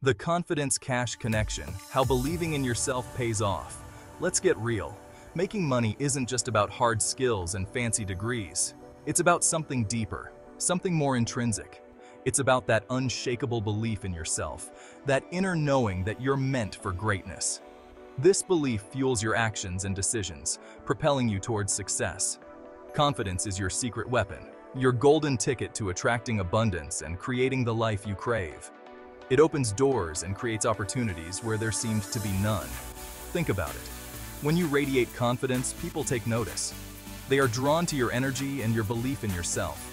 The confidence cash connection, how believing in yourself pays off. Let's get real. Making money isn't just about hard skills and fancy degrees. It's about something deeper, something more intrinsic. It's about that unshakable belief in yourself, that inner knowing that you're meant for greatness. This belief fuels your actions and decisions, propelling you towards success. Confidence is your secret weapon, your golden ticket to attracting abundance and creating the life you crave. It opens doors and creates opportunities where there seemed to be none. Think about it. When you radiate confidence, people take notice. They are drawn to your energy and your belief in yourself.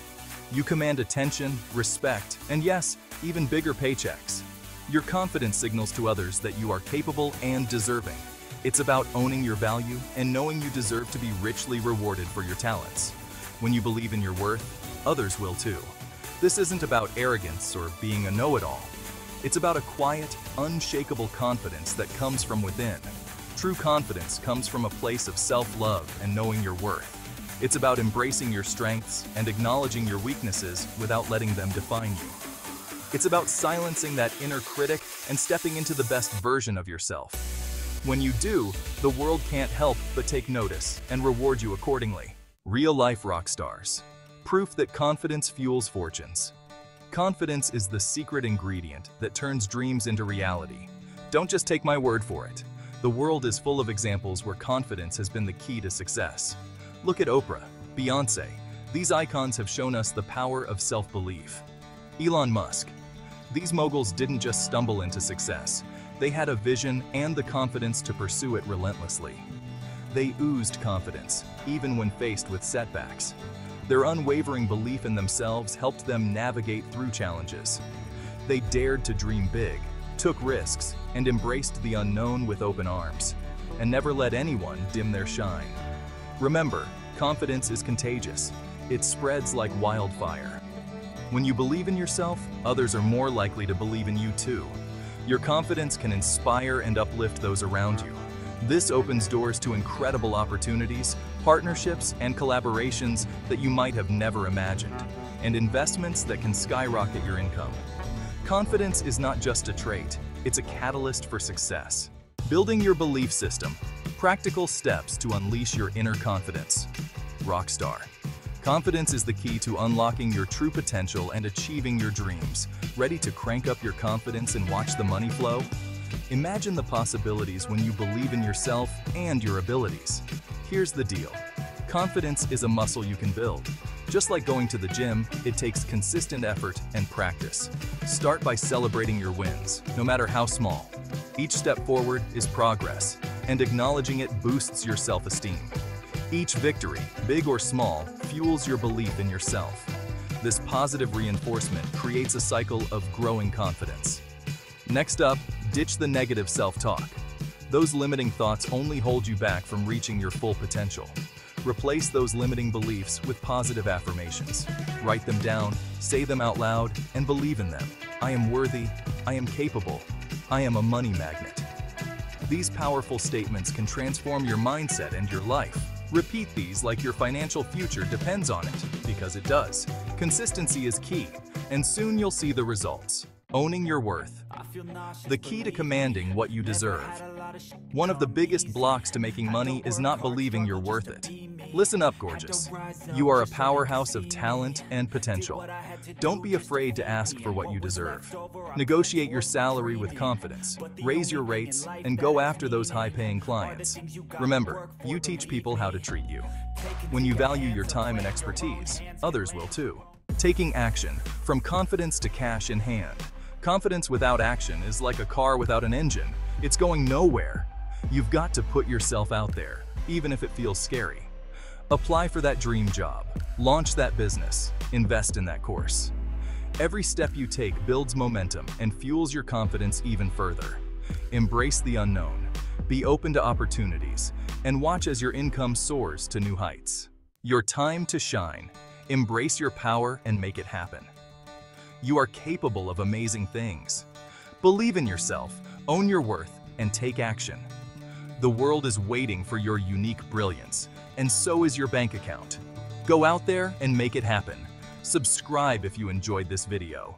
You command attention, respect, and yes, even bigger paychecks. Your confidence signals to others that you are capable and deserving. It's about owning your value and knowing you deserve to be richly rewarded for your talents. When you believe in your worth, others will too. This isn't about arrogance or being a know-it-all. It's about a quiet, unshakable confidence that comes from within. True confidence comes from a place of self-love and knowing your worth. It's about embracing your strengths and acknowledging your weaknesses without letting them define you. It's about silencing that inner critic and stepping into the best version of yourself. When you do, the world can't help but take notice and reward you accordingly. Real-life rock stars. Proof that confidence fuels fortunes. Confidence is the secret ingredient that turns dreams into reality. Don't just take my word for it. The world is full of examples where confidence has been the key to success. Look at Oprah, Beyoncé. These icons have shown us the power of self-belief. Elon Musk. These moguls didn't just stumble into success. They had a vision and the confidence to pursue it relentlessly. They oozed confidence, even when faced with setbacks. Their unwavering belief in themselves helped them navigate through challenges. They dared to dream big, took risks, and embraced the unknown with open arms, and never let anyone dim their shine. Remember, confidence is contagious. It spreads like wildfire. When you believe in yourself, others are more likely to believe in you too. Your confidence can inspire and uplift those around you. This opens doors to incredible opportunities, partnerships, and collaborations that you might have never imagined, and investments that can skyrocket your income. Confidence is not just a trait, it's a catalyst for success. Building your belief system. Practical steps to unleash your inner confidence. Rockstar. Confidence is the key to unlocking your true potential and achieving your dreams. Ready to crank up your confidence and watch the money flow? Imagine the possibilities when you believe in yourself and your abilities. Here's the deal. Confidence is a muscle you can build. Just like going to the gym, it takes consistent effort and practice. Start by celebrating your wins, no matter how small. Each step forward is progress, and acknowledging it boosts your self-esteem. Each victory, big or small, fuels your belief in yourself. This positive reinforcement creates a cycle of growing confidence. Next up, ditch the negative self-talk. Those limiting thoughts only hold you back from reaching your full potential. Replace those limiting beliefs with positive affirmations. Write them down, say them out loud, and believe in them. I am worthy, I am capable, I am a money magnet. These powerful statements can transform your mindset and your life. Repeat these like your financial future depends on it, because it does. Consistency is key, and soon you'll see the results. Owning your worth. The key to commanding what you deserve. One of the biggest blocks to making money is not believing you're worth it. Listen up, gorgeous. You are a powerhouse of talent and potential. Don't be afraid to ask for what you deserve. Negotiate your salary with confidence, raise your rates, and go after those high-paying clients. Remember, you teach people how to treat you. When you value your time and expertise, others will too. Taking action, from confidence to cash in hand. Confidence without action is like a car without an engine. It's going nowhere. You've got to put yourself out there, even if it feels scary. Apply for that dream job, launch that business, invest in that course. Every step you take builds momentum and fuels your confidence even further. Embrace the unknown, be open to opportunities, and watch as your income soars to new heights. Your time to shine. Embrace your power and make it happen. You are capable of amazing things. Believe in yourself, own your worth, and take action. The world is waiting for your unique brilliance, and so is your bank account. Go out there and make it happen. Subscribe if you enjoyed this video.